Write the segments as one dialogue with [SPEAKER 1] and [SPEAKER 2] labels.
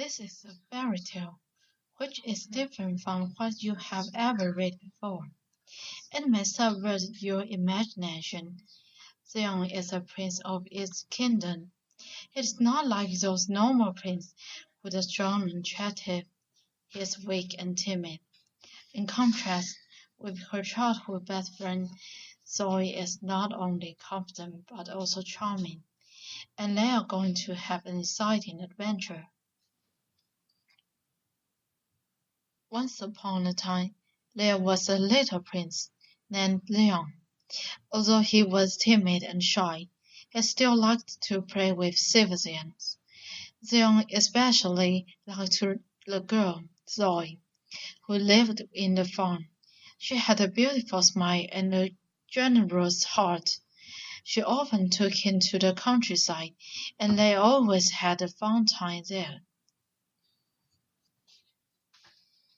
[SPEAKER 1] This is a fairy tale, which is different from what you have ever read before. It may subvert your imagination. Theon is a prince of its kingdom. It is not like those normal princes with a strong and attractive. He is weak and timid. In contrast with her childhood best friend, Zoe is not only confident but also charming, and they are going to have an exciting adventure. Once upon a time, there was a little prince named Leon. Although he was timid and shy, he still liked to play with civilians. Leon especially liked the girl, Zoe, who lived in the farm. She had a beautiful smile and a generous heart. She often took him to the countryside, and they always had a fun time there.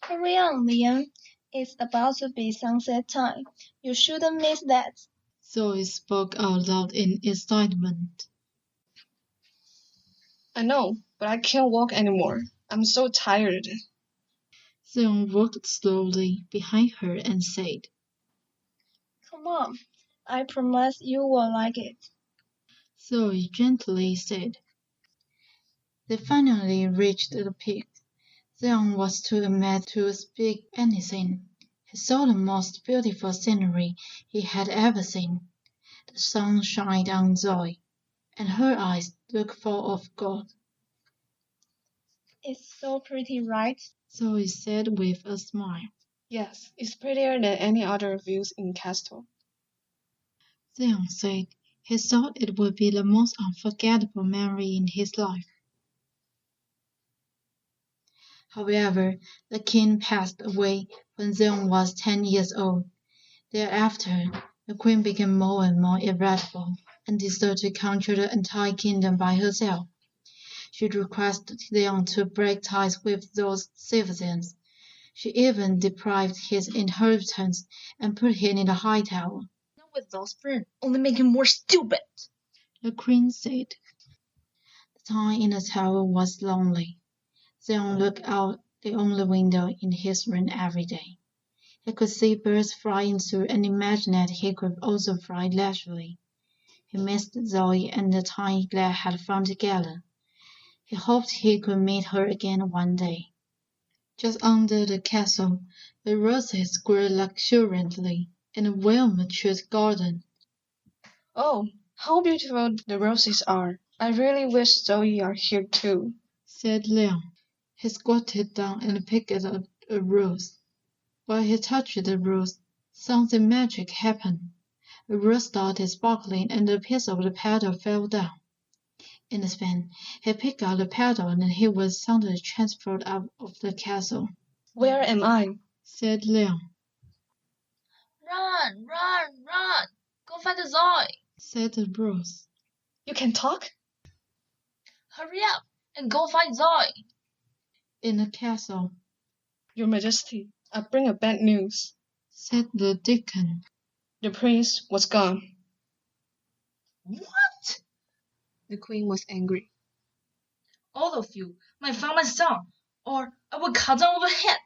[SPEAKER 2] Hurry on, Leon. It's about to be sunset time. You shouldn't miss that.
[SPEAKER 1] Zoe spoke out loud in excitement.
[SPEAKER 3] I know, but I can't walk anymore. I'm so tired.
[SPEAKER 1] Leon walked slowly behind her and said,
[SPEAKER 2] Come on. I promise you will like it.
[SPEAKER 1] Zoe gently said. They finally reached the peak. Leon was too amazed to speak anything. He saw the most beautiful scenery he had ever seen. The sun shined on Zoe, and her eyes looked full of gold.
[SPEAKER 2] It's so pretty, right?
[SPEAKER 1] Zoe said with a smile.
[SPEAKER 3] Yes, it's prettier than any other views in Castle.
[SPEAKER 1] Leon said he thought it would be the most unforgettable memory in his life. However, the king passed away when Leon was 10 years old. Thereafter, the queen became more and more irritable and decided to conquer the entire kingdom by herself. She requested Leon to break ties with those citizens. She even deprived his inheritance and put him in the high tower.
[SPEAKER 4] Not with those friends, only make him more stupid.
[SPEAKER 1] The queen said. The time in the tower was lonely. Leon looked out the only window in his room every day. He could see birds flying through and imagined that he could also fly leisurely. He missed Zoe and the time they had fun together. He hoped he could meet her again one day. Just under the castle, the roses grew luxuriantly in a well-matured garden.
[SPEAKER 3] Oh, how beautiful the roses are. I really wish Zoe are here too,
[SPEAKER 1] said Leon. He squatted down and picked up a rose. While he touched the rose, something magic happened. The rose started sparkling and a piece of the petal fell down. In the span, he picked up the petal and he was suddenly transported out of the castle.
[SPEAKER 3] Where am I?
[SPEAKER 1] Said Leon.
[SPEAKER 4] Run, run, run! Go find the Zoe!
[SPEAKER 1] Said the rose.
[SPEAKER 3] You can talk?
[SPEAKER 4] Hurry up and go find Zoe!
[SPEAKER 1] In the castle.
[SPEAKER 3] Your Majesty, I bring a bad news,
[SPEAKER 1] said the deacon.
[SPEAKER 3] The prince was gone.
[SPEAKER 4] What?
[SPEAKER 3] The queen was angry.
[SPEAKER 4] All of you might find my son, or I will cut them overhead.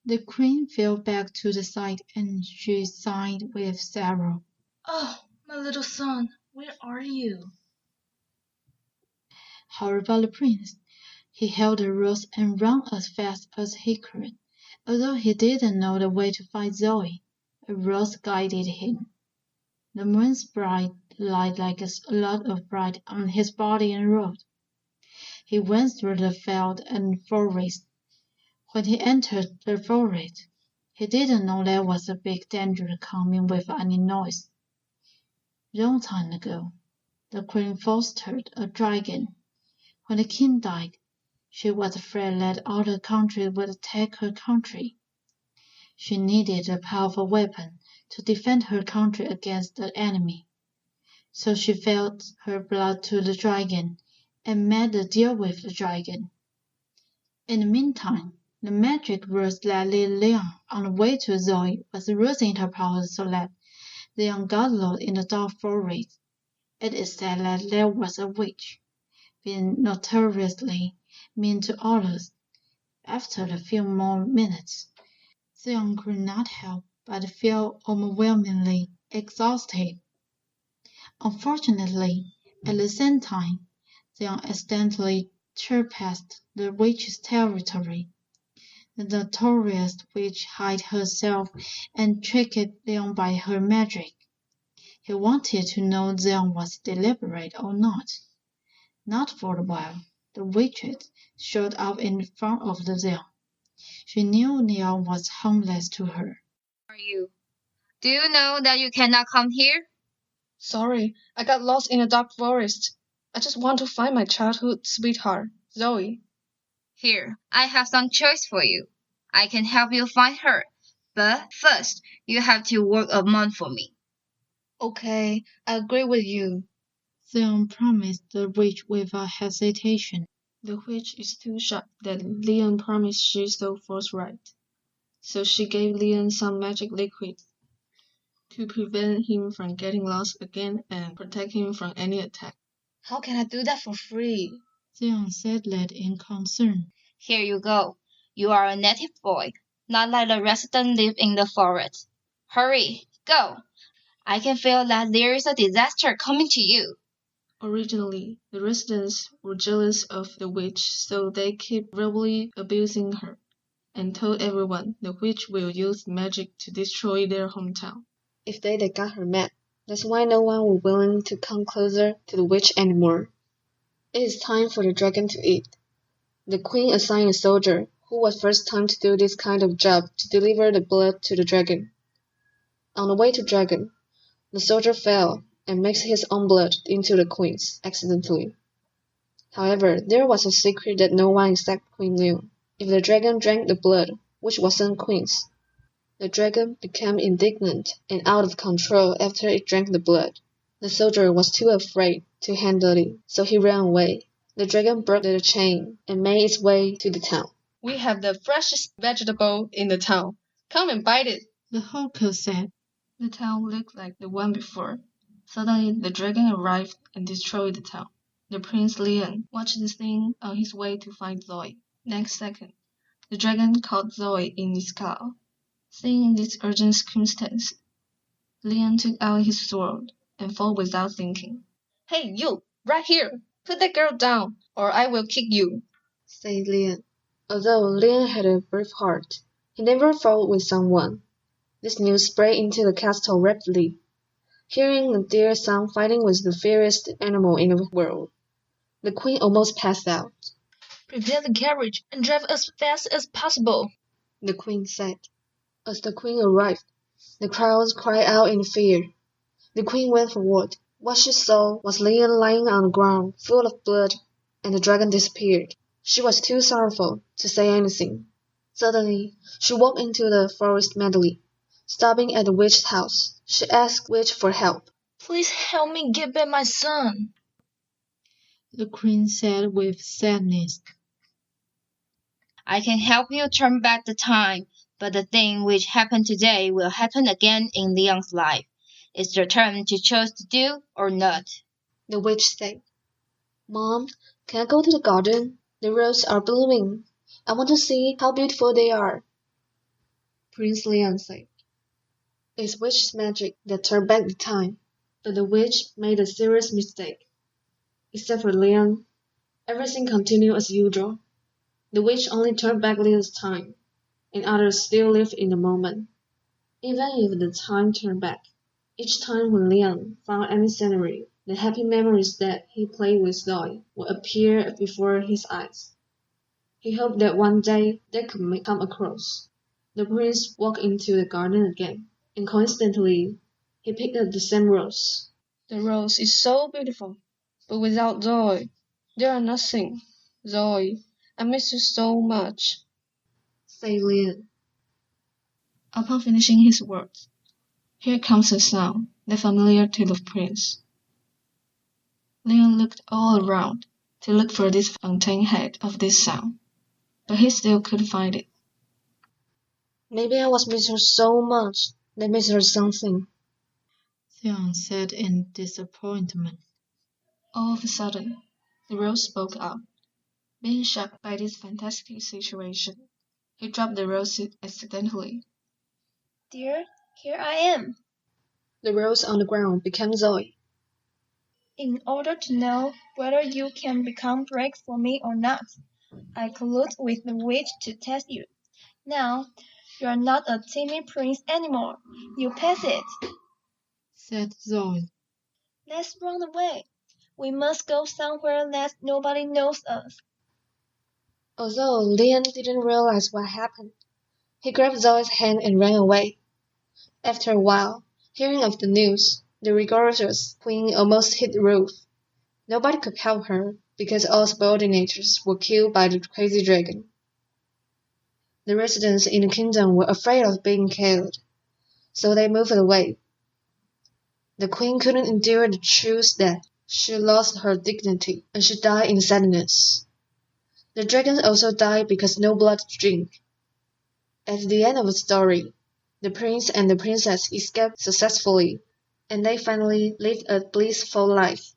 [SPEAKER 1] The queen fell back to the side and she sighed with sorrow.
[SPEAKER 4] Oh, my little son, where are you?
[SPEAKER 1] How about the prince? He held the rose and ran as fast as he could. Although he didn't know the way to find Zoe, a rose guided him. The moon's bright light like a lot of bright on his body and road. He went through the field and forest. When he entered the forest, he didn't know there was a big danger coming with any noise. Long time ago, the queen fostered a dragon. When the king died, she was afraid that other countries would attack her country. She needed a powerful weapon to defend her country against the enemy. So she fed her blood to the dragon and made a deal with the dragon. In the meantime, the magic rose that led Leon on the way to Zoe was losing her power so that Leon got lost in the dark forest. It is said that there was a witch, being notoriously mean to others. After a few more minutes, Xiang could not help but feel overwhelmingly exhausted. Unfortunately, at the same time, Xiang accidentally trespassed the witch's territory. The notorious witch hid herself and tricked Leon by her magic. He wanted to know Xiang was deliberate or not. Not for a while, the witches showed up in front of the Xiang. She knew Leon was harmless to her.
[SPEAKER 5] Are you? Do you know that you cannot come here?
[SPEAKER 3] Sorry, I got lost in a dark forest. I just want to find my childhood sweetheart, Zoe.
[SPEAKER 5] Here, I have some choice for you. I can help you find her, but first, you have to work a month for me.
[SPEAKER 3] Okay, I agree with you.
[SPEAKER 1] Xiang promised the witch without hesitation.
[SPEAKER 3] The witch is too shocked that Leon promised she's so forthright. So she gave Leon some magic liquid to prevent him from getting lost again and protect him from any attack. How can I do that for free?
[SPEAKER 1] Xiang said that in concern.
[SPEAKER 5] Here you go. You are a native boy, not like the residents live in the forest. Hurry, go. I can feel that there is a disaster coming to you.
[SPEAKER 3] Originally, the residents were jealous of the witch, so they kept verbally abusing her, and told everyone the witch will use magic to destroy their hometown. If they got her mad, that's why no one was willing to come closer to the witch anymore. It is time for the dragon to eat. The queen assigned a soldier who was first time to do this kind of job to deliver the blood to the dragon. On the way to dragon, the soldier fell and mixed his own blood into the queen's accidentally. However, there was a secret that no one except the queen knew. If the dragon drank the blood, which wasn't queen's, the dragon became indignant and out of control after it drank the blood. The soldier was too afraid to handle it, so he ran away. The dragon broke the chain and made its way to the town. We have the freshest vegetable in the town. Come and bite it,
[SPEAKER 1] The hawker said.
[SPEAKER 3] The town looked like the one before. Suddenly, the dragon arrived and destroyed the town. The Prince Leon watched the scene on his way to find Zoe. Next second, the dragon caught Zoe in his claw. Seeing this urgent circumstance, Leon took out his sword and fought without thinking. Hey, you! Right here! Put that girl down, or I will kick you, said Leon. Although Leon had a brave heart, he never fought with someone. This news spread into the castle rapidly. Hearing the dear son fighting with the fiercest animal in the world, the queen almost passed out.
[SPEAKER 4] Prepare the carriage and drive as fast as possible,
[SPEAKER 3] the queen said. As the queen arrived, the crowd cried out in fear. The queen went forward. What she saw was Leon lying on the ground, full of blood, and the dragon disappeared. She was too sorrowful to say anything. Suddenly, she walked into the forest madly. Stopping at the witch's house, she asked witch for help.
[SPEAKER 4] Please help me get back my son,
[SPEAKER 1] the queen said with sadness.
[SPEAKER 5] I can help you turn back the time, but the thing which happened today will happen again in Leon's life. It's your turn to choose to do or not.
[SPEAKER 3] The witch said, Mom, can I go to the garden? The roses are blooming. I want to see how beautiful they are. Prince Leon said, It's witch's magic that turned back the time. But the witch made a serious mistake. Except for Leon, everything continued as usual. The witch only turned back Leon's time, and others still lived in the moment. Even if the time turned back, each time when Leon found any scenery, the happy memories that he played with Zoe would appear before his eyes. He hoped that one day they could come across. The prince walked into the garden again, and coincidentally, he picked up the same rose. The rose is so beautiful, but without Zoe, there are nothing. Zoe, I miss you so much, said Leon. Upon finishing his words, here comes a sound that familiar to the prince. Leon looked all around to look for this fountainhead of this sound, but he still couldn't find it. Maybe I was missing her so much that I missed her something,
[SPEAKER 1] Xiang said in disappointment.
[SPEAKER 3] All of a sudden, the rose spoke out.
[SPEAKER 2] Being shocked by this fantastic situation, he dropped the rose accidentally. Dear, here I am.
[SPEAKER 3] The rose on the ground became Zoe.
[SPEAKER 2] In order to know whether you can become brave for me or not, I collude with the witch to test you. Now, you are not a timid prince anymore. You pass it,
[SPEAKER 1] said Zoe.
[SPEAKER 2] Let's run away. We must go somewhere that nobody knows us.
[SPEAKER 3] Although Leon didn't realize what happened, he grabbed Zoe's hand and ran away. After a while, hearing of the news, the rigorous queen almost hit the roof. Nobody could help her because all subordinates were killed by the crazy dragon. The residents in the kingdom were afraid of being killed, so they moved away. The queen couldn't endure the truth that she lost her dignity and she died in sadness. The dragon also died because no blood to drink. At the end of the story, the prince and the princess escaped successfully, and they finally lived a blissful life.